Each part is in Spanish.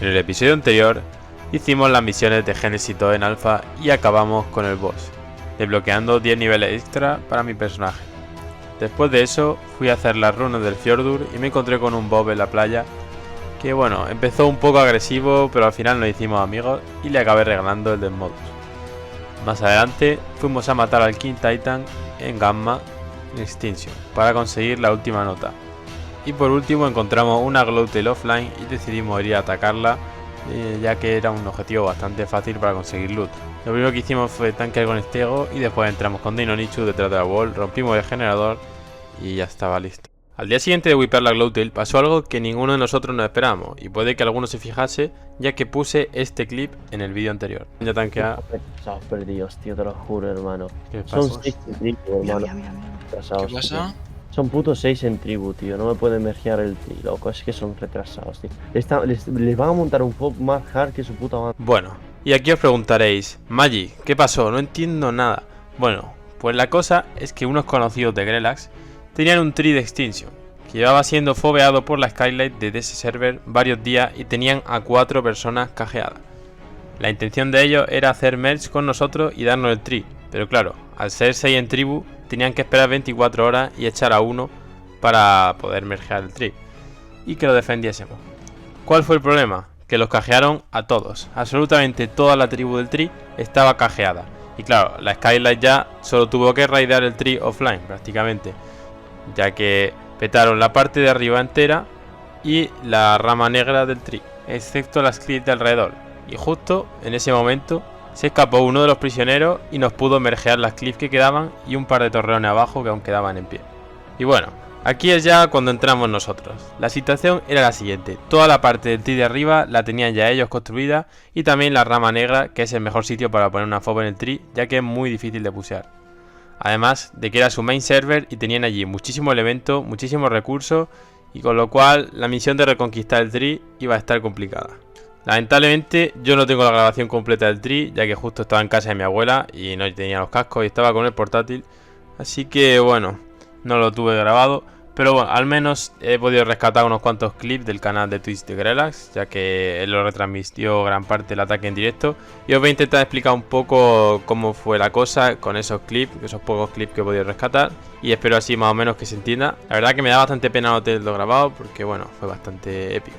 En el episodio anterior hicimos las misiones de Genesis 2 en alfa y acabamos con el boss, desbloqueando 10 niveles extra para mi personaje. Después de eso fui a hacer las runas del Fjordur y me encontré con un Bob en la playa que bueno, empezó un poco agresivo, pero al final nos hicimos amigos y le acabé regalando el Desmodus. Más adelante fuimos a matar al King Titan en Gamma Extinction para conseguir la última nota. Y por último encontramos una Glowtail offline y decidimos ir a atacarla, ya que era un objetivo bastante fácil para conseguir loot. Lo primero que hicimos fue tanquear con Stego y después entramos con Deinonychus detrás de la wall, rompimos el generador y ya estaba listo. Al día siguiente de wipear la Glowtail pasó algo que ninguno de nosotros nos esperábamos y puede que alguno se fijase, ya que puse este clip en el vídeo anterior. Ya tanquea. Estamos perdidos, tío, te lo juro, hermano. ¿Qué Son pasa? 6 en tribu, hermano. Retrasados, ¿Qué pasa? tío. Son putos 6 en tribu, tío. No me pueden mergear el tri, loco. Es que son retrasados, tío. Les van a montar un pop más hard que su puta madre. Bueno, y aquí os preguntaréis, Magi, ¿qué pasó? No entiendo nada. Bueno, pues la cosa es que unos conocidos de Grelax tenían un tree de Extinction, que llevaba siendo fobeado por la Skylight desde ese server varios días y tenían a 4 personas cajeadas. La intención de ellos era hacer merge con nosotros y darnos el tree, pero claro, al ser 6 en tribu, tenían que esperar 24 horas y echar a uno para poder mergear el tree y que lo defendiésemos. ¿Cuál fue el problema? Que los cajearon a todos, absolutamente toda la tribu del tree estaba cajeada. Y claro, la Skylight ya solo tuvo que raidear el tree offline prácticamente, ya que petaron la parte de arriba entera y la rama negra del tree, excepto las clips de alrededor. Y justo en ese momento se escapó uno de los prisioneros y nos pudo mergear las clips que quedaban y un par de torreones abajo que aún quedaban en pie. Y bueno, aquí es ya cuando entramos nosotros. La situación era la siguiente: toda la parte del tree de arriba la tenían ya ellos construida y también la rama negra, que es el mejor sitio para poner una fob en el tree, ya que es muy difícil de pusear. Además de que era su main server y tenían allí muchísimo elemento, muchísimos recursos, y con lo cual la misión de reconquistar el tree iba a estar complicada. Lamentablemente yo no tengo la grabación completa del tree, ya que justo estaba en casa de mi abuela y no tenía los cascos y estaba con el portátil, así que bueno, no lo tuve grabado. Pero bueno, al menos he podido rescatar unos cuantos clips del canal de Twitch de Grelax, ya que él lo retransmitió gran parte del ataque en directo. Y os voy a intentar explicar un poco cómo fue la cosa con esos clips, esos pocos clips que he podido rescatar. Y espero así más o menos que se entienda. La verdad que me da bastante pena no tenerlo grabado, porque bueno, fue bastante épico.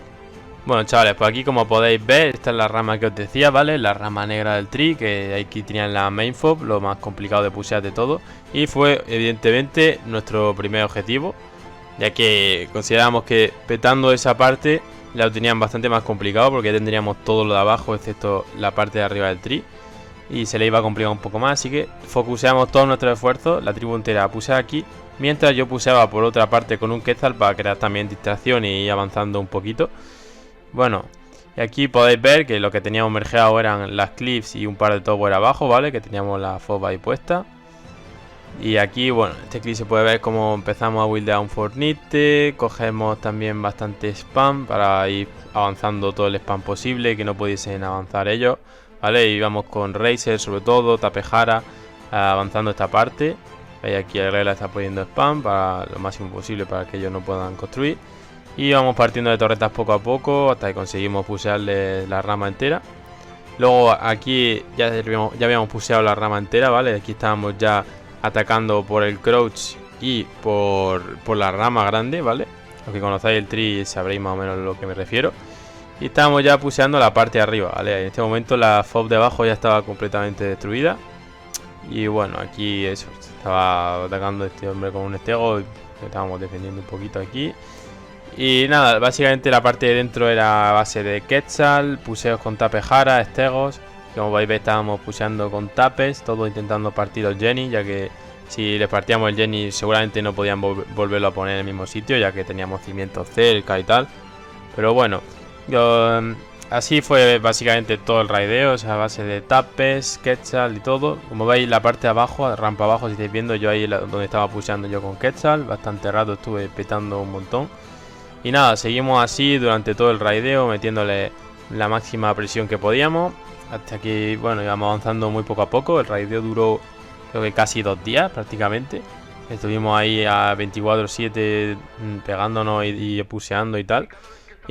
Bueno, chavales, pues aquí como podéis ver, esta es la rama que os decía, ¿vale? La rama negra del tree, que aquí tenían la main fob, lo más complicado de pusear de todo. Y fue evidentemente nuestro primer objetivo, ya que consideramos que petando esa parte la tenían bastante más complicado, porque ya tendríamos todo lo de abajo excepto la parte de arriba del tree y se le iba a complicar un poco más, así que focuseamos todos nuestros esfuerzos, la tribu entera a pusear aquí, mientras yo puseaba por otra parte con un Quetzal para crear también distracción y ir avanzando un poquito. Bueno, y aquí podéis ver que lo que teníamos mergeado eran las clips y un par de tower abajo, ¿vale? Que teníamos la fob ahí puesta. Y aquí, bueno, este clip se puede ver cómo empezamos a buildear un Fortnite. Cogemos también bastante spam para ir avanzando todo el spam posible, que no pudiesen avanzar ellos, ¿vale? Y vamos con Razer sobre todo, Tapejara, avanzando esta parte. Veis aquí el regla está poniendo spam para lo máximo posible para que ellos no puedan construir. Y vamos partiendo de torretas poco a poco hasta que conseguimos pusearle la rama entera. Luego aquí ya habíamos puseado la rama entera, ¿vale? Aquí estábamos ya atacando por el crouch y por la rama grande, ¿vale? Los que conocéis el tree sabréis más o menos a lo que me refiero. Y estábamos ya puseando la parte de arriba, ¿vale? En este momento la fob de abajo ya estaba completamente destruida. Y bueno, aquí eso, estaba atacando este hombre con un estego y estábamos defendiendo un poquito aquí. Y nada, básicamente la parte de dentro era a base de Quetzal, puseos con Tapejara, estegos. Como veis estábamos puseando con tapes, todo intentando partir el Jenny, ya que si les partíamos el Jenny seguramente no podían volverlo a poner en el mismo sitio, ya que teníamos cimientos cerca y tal. Pero bueno, así fue básicamente todo el raideo, o sea, a base de tapes, Quetzal y todo. Como veis la parte de abajo, rampa abajo, si estáis viendo, yo ahí donde estaba puseando yo con Quetzal, bastante rato estuve petando un montón. Y nada, seguimos así durante todo el raideo, metiéndole la máxima presión que podíamos. Hasta que, bueno, íbamos avanzando muy poco a poco. El raideo duró, creo que casi 2 días prácticamente. Estuvimos ahí a 24/7 pegándonos y puseando y tal.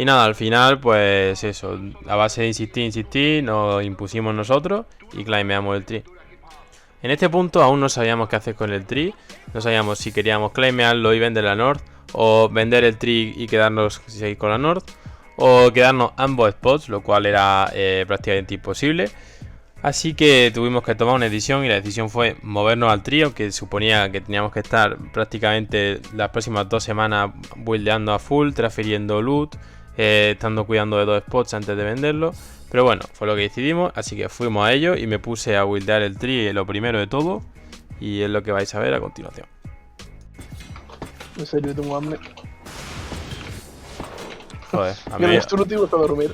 Y nada, al final, pues eso, a base de insistir, nos impusimos nosotros y claimeamos el tree. En este punto aún no sabíamos qué hacer con el tree, no sabíamos si queríamos claimearlo y vender la North, o vender el tree y quedarnos seguir con la North, o quedarnos ambos spots, lo cual era prácticamente imposible. Así que tuvimos que tomar una decisión y la decisión fue movernos al trío, que suponía que teníamos que estar prácticamente las próximas 2 semanas buildeando a full, transfiriendo loot, estando cuidando de 2 spots antes de venderlo. Pero bueno, fue lo que decidimos, así que fuimos a ello y me puse a buildear el tree lo primero de todo. Y es lo que vais a ver a continuación. En serio, tengo hambre. Joder, a mí... Mira, tú no te ibas a dormir.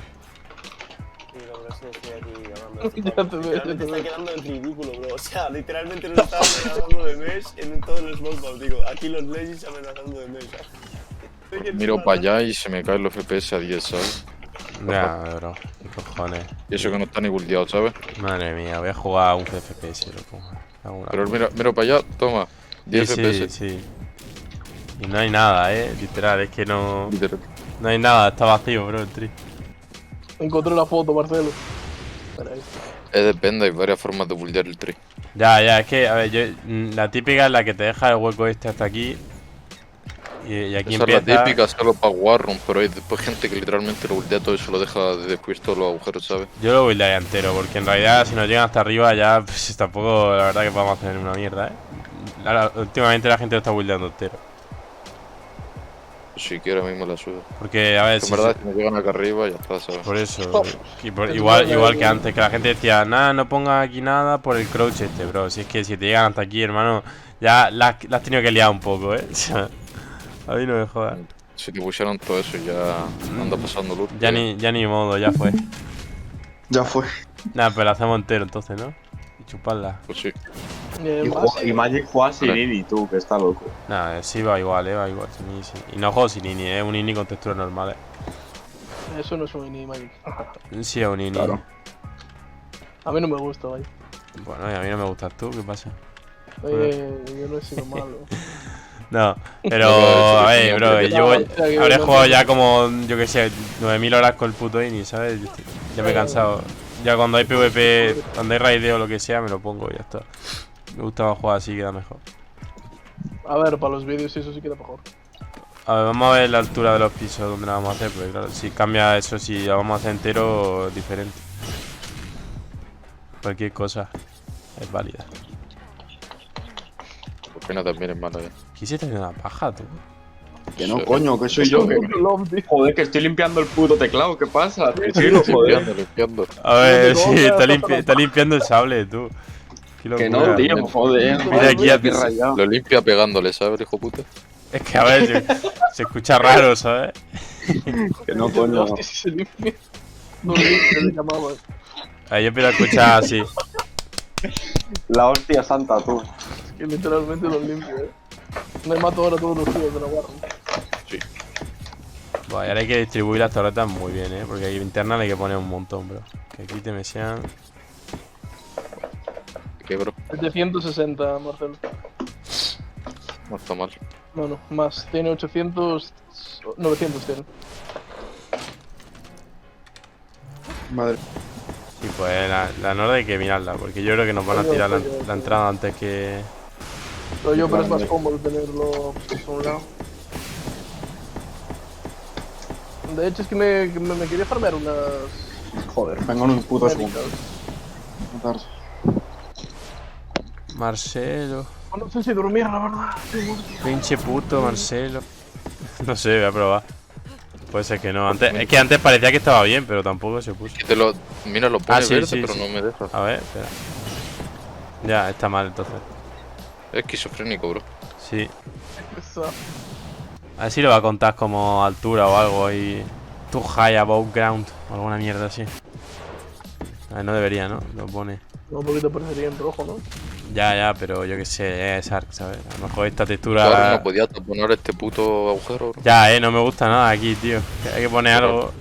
Sí, la verdad es que estoy aquí Ya te veo, ya te literalmente veo. está quedando en ridículo, bro. O sea, literalmente nos estaban amenazando de mesh en todos los smoke, digo. Aquí los legends amenazando de mesh. Miro para allá y se me caen los FPS a 10, ¿sabes? Ya, bro, qué cojones. Y eso que no está ni buldeado, ¿sabes? Madre mía, voy a jugar a un FPS, loco. Pero miro para allá, toma. 10 Sí, FPS. sí. Y no hay nada, literal, es que no... Literal. No hay nada, está vacío, bro, el tree. Encontré la foto, Marcelo. Espera ahí. Depende, hay varias formas de buldear el tree. Ya, es que, a ver, la típica es la que te deja el hueco este hasta aquí. Y aquí Esa es empieza... la típica, solo para Warroom, pero hay después gente que literalmente lo buldea todo y se lo deja después todos los agujeros, ¿sabes? Yo lo buildaría entero, porque en realidad si nos llegan hasta arriba ya pues, tampoco la verdad que vamos a tener una mierda, últimamente la gente lo está buildeando entero. Si quiero mismo la suyo. Porque, a ver, En verdad, si me llegan acá arriba, ya está, ¿sabes? por eso. Oh. Igual que antes, que la gente decía, nada, no pongas aquí nada por el crouch este, bro. Si es que si te llegan hasta aquí, hermano, ya la has tenido que liar un poco, O sea, a mí no me jodas. Si te pusieron todo eso, ya anda pasando luz. Ya ni modo, ya fue. Ya fue. Nada, pero lo hacemos entero entonces, ¿no? Y chuparla. Pues sí. Y Magic juega sin Ini, tú, que está loco. Nada, sí va igual, va igual. Sin ini, sí. Y no juego sin ini, un ini con texturas normales. Eso no es un ini, Magic. Sí, es un ini. Claro. A mí no me gusta, vaya. Bueno, y a mí no me gustas tú, ¿qué pasa? Yo no he sido malo. No, pero No, a ver, bro, no, habré no, jugado no. ya como, yo que sé, 9000 horas con el puto ini, ¿sabes? Ya me he cansado. Ya cuando hay PvP, cuando hay raideo o lo que sea, me lo pongo y ya está. Me gusta más jugar así, queda mejor. A ver, para los vídeos eso sí queda mejor. A ver, vamos a ver la altura de los pisos donde la vamos a hacer, porque claro, si cambia eso, si la vamos a hacer entero, diferente. Cualquier cosa es válida. Por pena también es malo ya. Quisiste hacer una paja, tú. Que no, coño, que soy yo. Que... Joder, que estoy limpiando el puto teclado, ¿qué pasa? Tranquilo, joder. Limpiando. A ver, No, sí, no, está limpiando el sable, tú. Qué Que locura. no, tío, joder. Mira aquí a Qué rayado. Lo limpia pegándole, ¿sabes, hijo puta? Es que a ver, se escucha raro, ¿sabes? Que no, coño. Hostia, si se limpia. No limpia, le llamaba. Ahí yo empiezo a escuchar así. La hostia santa, tú. Que literalmente lo limpio, Me mato ahora todos los tíos de la guarda. Sí. Bueno, y ahora hay que distribuir las torretas muy bien, porque ahí internas hay que poner un montón, bro. Que aquí te me sean... ¿Qué, bro? 760, Marcelo. No está mal. No, más. Tiene 800... 900 tiene. Madre. Sí, pues la Nord hay que mirarla, porque yo creo que nos van a tirar la entrada antes que... Pero es más cómodo tenerlo por un lado. De hecho, es que me quería farmear unas... Joder, vengo en un puto segundo. médicas. Matarse. Marcelo... Bueno, no sé si dormir, la verdad. Pinche puto Marcelo. No sé, voy a probar. Puede ser que no. Antes, es que antes parecía que estaba bien, pero tampoco se puso. Mira, lo pone sí, verde, sí, pero sí. no me deja. A ver, espera. Ya, está mal entonces. Es esquizofrénico, bro. Sí. Esa. A ver si lo va a contar como altura o algo ahí. Too high above ground o alguna mierda así. A ver, no debería, ¿no? Lo pone. No, porque te parecería en rojo, ¿no? Ya, pero yo que sé, es Ark, ¿sabes? A lo mejor esta Claro, textura... no podía taponar este puto agujero, bro. Ya, no me gusta nada aquí, tío. Hay que poner algo...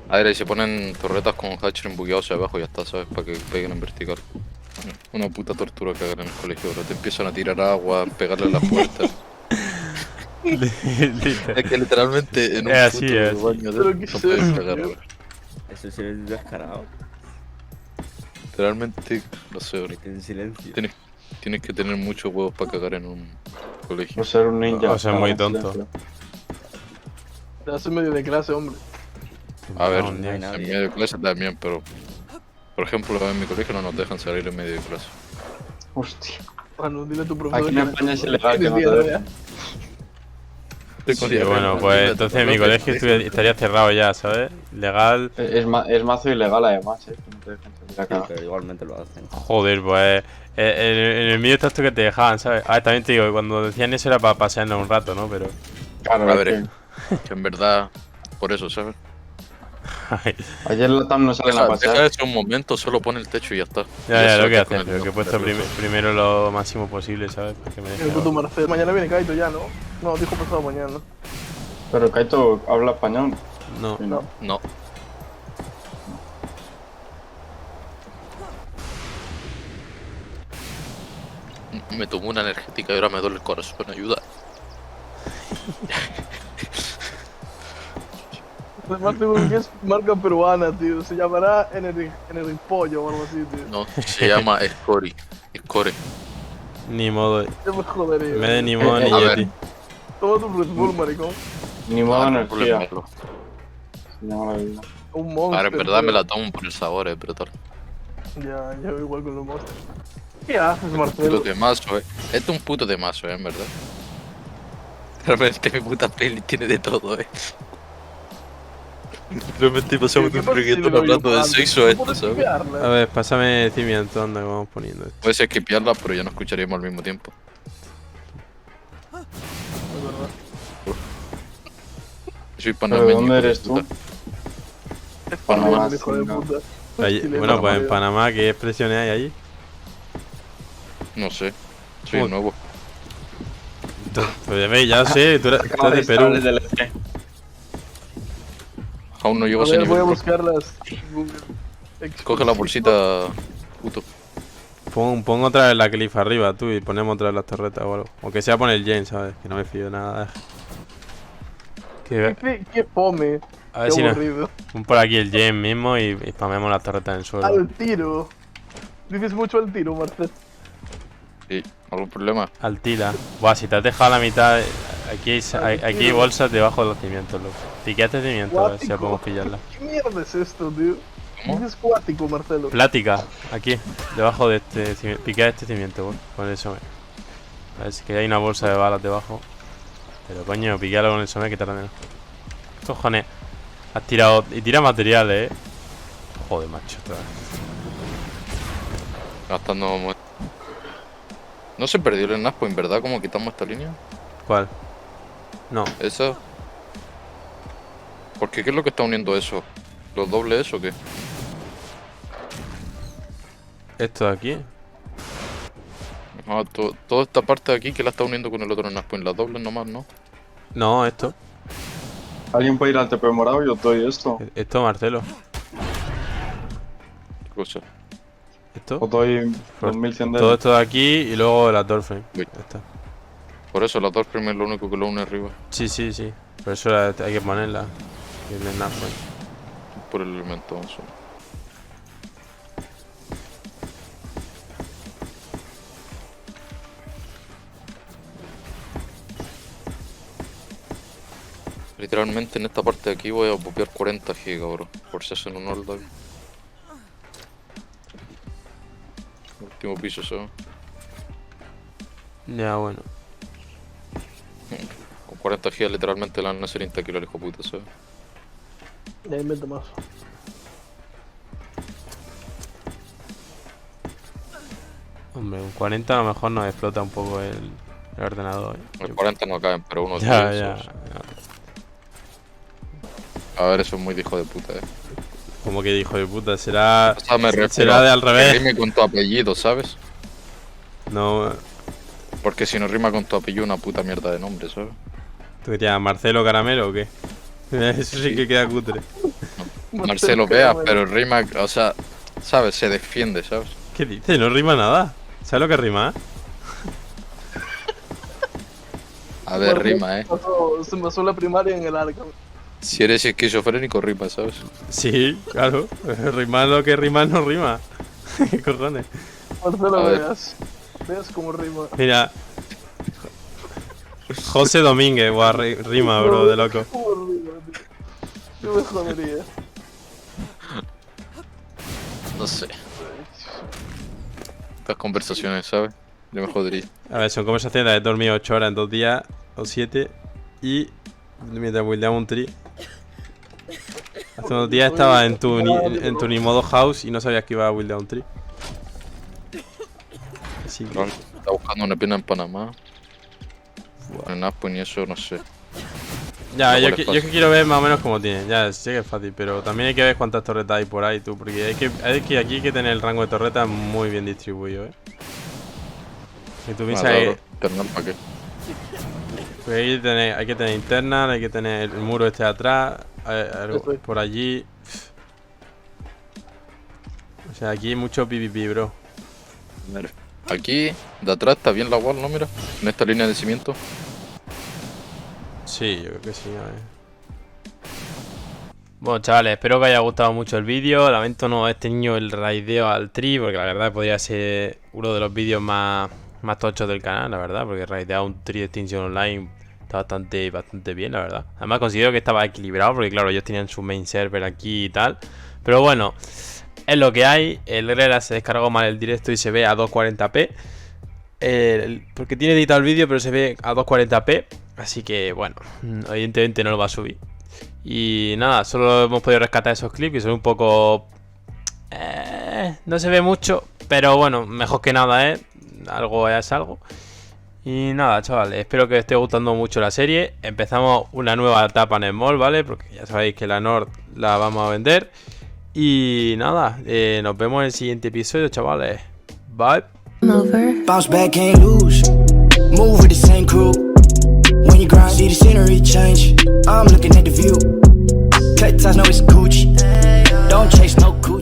A ver, ahí se ponen torretas con hatchering bugueados hacia abajo y ya está, ¿sabes? Para que peguen en vertical. Una puta tortura que hagan en el colegio, bro. Te empiezan a tirar agua, pegarle a las puertas. Es que literalmente en un Es así, puto es así. baño de Pero no ¿qué es puedes eso, cagar, tío? bro. Eso es el descarado. Literalmente, no sé, bro. Mete en silencio. Tienes que tener muchos huevos para cagar en un colegio. O ser un ninja. O ser muy cagar en tonto. silencio. Te hace medio de clase, hombre. A ver, No, no hay en nadie. medio de clase también, pero... Por ejemplo, en mi colegio no nos dejan salir en medio de clase. Hostia. Bueno, dile a tu profesor. Aquí en que- España es ilegal que Tienes no te miedo, dejen. Sí, bueno, pues entonces en mi colegio estaría cerrado ya, ¿sabes? Legal. Es mazo ilegal además, que no te dejan salir a Sí, cagar. pero igualmente lo hacen. Joder, pues. En el mío está esto que te dejaban, ¿sabes? Ah, también te digo, que cuando decían eso era para pasearnos un rato, ¿no? Pero. Claro, A es ver, que que en verdad, por eso, ¿sabes? ayer la TAM no salen a Deja pasear. eso un momento, solo pone el techo y ya está. Ya, lo que haces haces, pero que he puesto primero lo máximo posible, ¿sabes? Para que me deje El puto abajo. Marcelo. Mañana viene Kaito ya, ¿no? No, dijo pasado mañana. Pero Kaito habla español. No. Sí, ¿no? No. Me tomó una energética y ahora me duele el corazón, ayuda. Además, seguro que es marca peruana, tío. Se llamará Pollo o algo así, tío. No, se llama Scory. Score. Ni modo. Yo me jodería. En vez de ni modo ni a ver. Yeti. Toma tu Red Bull, maricón. Ni modo no, energía. problema. Se llama la vida. Un monstruo. Ahora en verdad me la tomo por el sabor, es brutal. Ya, igual con los monstruos. ¿Qué haces, Puto Marcelo? temazo, Esto es un puto temazo, en verdad. Realmente mi puta peli tiene de todo, Realmente pasamos de un reggaetón hablando de sexo a esto, ¿sabes? A ver, pásame cimiento, anda, que vamos poniendo esto. Puedes esquipearla, pero ya no escucharíamos al mismo tiempo. Soy ¿Pero panameño. de dónde hijo de eres tú? puta. Panamá, Hijo de sí, no. puta. Allí- Chileno, bueno, pues en Mario. Panamá, ¿qué expresiones hay allí? No sé. Soy ¿Cómo? nuevo. Pues ve, ya sé, tú eres de Perú. Aún no llego A a ese ver, voy a nivel. buscar las. Google. Coge la bolsita, puto. Pon otra vez la cliff arriba, tú, y ponemos otra vez las torretas o algo. O que sea poner el Jane, ¿sabes? Que no me fío nada. Que, Qué fome. a ver Qué si no. aburrido. Pon por aquí el Jane mismo y spamemos las torretas en el suelo. Al tiro. Dices mucho al tiro, Marcelo. Sí, algún problema. Al tila. Buah, si te has dejado la mitad. Aquí hay bolsas debajo de los cimientos, loco. Piqueate cimientos, a ver si ya podemos pillarla. ¿Qué mierda es esto, tío? ¿Cómo? Dices cuático, Marcelo. Plática, aquí, debajo de este cimiento. Piquea este cimiento, con el SOME. A ver si que hay una bolsa de balas debajo. Pero coño, piquealo con el SOME que tarda menos. Cojones. Has tirado. Y tira materiales, Joder, macho, otra vez. Gastando. No se perdió el Naspo, en verdad, como quitamos esta línea. ¿Cuál? No. Esa. ¿Por qué? ¿Qué es lo que está uniendo eso? ¿Los dobles eso o qué? Esto de aquí. Ah, toda esta parte de aquí que la está uniendo con el otro Naspo. En las dobles nomás, ¿no? No, esto. ¿Alguien puede ir al TP morado? Yo doy esto. Esto, Marcelo. ¿Qué cosa? Esto. O doy Pues 2100 de Todo esto de aquí y luego la Dolphin. Uy. Ya está. Por eso la dos es lo único que lo une arriba. Sí, sí, sí. Por eso hay que ponerla. Y el Dolphin. Por el elemento, vamos a ver. Literalmente en esta parte de aquí voy a copiar 40 gigas, bro. Por si hacen un hold up. Último piso, ¿sabes? Ya, bueno. Con 40 gigas literalmente le van a hacer intaquilo al hijo puta, ¿sabes? Ya invento más. Hombre, un 40 a lo mejor nos explota un poco el ordenador. Los 40 no caben, pero uno Ya, de ya, esos. ya. A ver, eso es muy de hijo de puta, Como que hijo de puta, será. O sea, me refiero Será de al que revés. rime con tu apellido, ¿sabes? No. Porque si no rima con tu apellido, una puta mierda de nombre, ¿sabes? ¿Tú qué te llamas? ¿Marcelo Caramelo o qué? Eso sí que queda cutre. Marcelo Vea, pero rima, o sea, ¿sabes? Se defiende, ¿sabes? ¿Qué dices? No rima nada. ¿Sabes lo que rima? A A ver, rima, Se me pasó la primaria en el Arkham. Si eres esquizofrénico, rima, ¿sabes? Sí, claro. Rimar lo que rima no rima. ¿Qué cojones? Marcelo, A ver. veas cómo rima. Mira. José Domínguez, guau, rima, bro, de loco. ¿Cómo rima, tío? Yo me jodería. No sé. Estas conversaciones, ¿sabes? Yo me jodería. A ver, son conversaciones. He dormido 8 horas en 2 días o 7. Y mientras buildeaba un tree. Hace unos días estaba en tu Unimodo House y no sabías que iba a buildear un tree. Así que... Está buscando una pena en Panamá. En Aspen y eso, no sé. Ya, No, yo ¿cuál es que fácil? quiero ver más o menos cómo tiene. Ya, sé que es fácil, pero también hay que ver cuántas torretas hay por ahí, tú. Porque hay que aquí hay que tener el rango de torretas muy bien distribuido, Y tú piensas que ¿Para qué? pues hay que tener internas, hay que tener el muro este de atrás, algo por allí. O sea, aquí hay mucho PvP, bro. Mira. Aquí, de atrás, está bien la wall, ¿no? Mira. En esta línea de cimiento. Sí, yo creo que sí, a ver. Bueno, chavales, espero que os haya gustado mucho el vídeo. Lamento no haber tenido el raideo al tree, porque la verdad podría ser uno de los vídeos más tochos del canal, la verdad, porque raidear un tree de Extinction Online está bastante bien, la verdad. Además considero que estaba equilibrado, porque claro, ellos tenían su main server aquí y tal. Pero bueno, es lo que hay. El Grelas se descargó mal el directo y se ve a 240p. Porque tiene editado el vídeo, pero se ve a 240p. Así que bueno, evidentemente no lo va a subir. Y nada, solo hemos podido rescatar esos clips que son un poco... no se ve mucho, pero bueno, mejor que nada, algo es algo. Y nada, chavales, espero que os esté gustando mucho la serie. Empezamos una nueva etapa en el mall, ¿vale? Porque ya sabéis que la Nord la vamos a vender. Y nada, nos vemos en el siguiente episodio, chavales. Bye. Bounce back, can't lose. Move with the same crew. When you grind, see the scenery change. I'm looking at the view. Cut ties, know it's Gucci. Don't chase no coochie.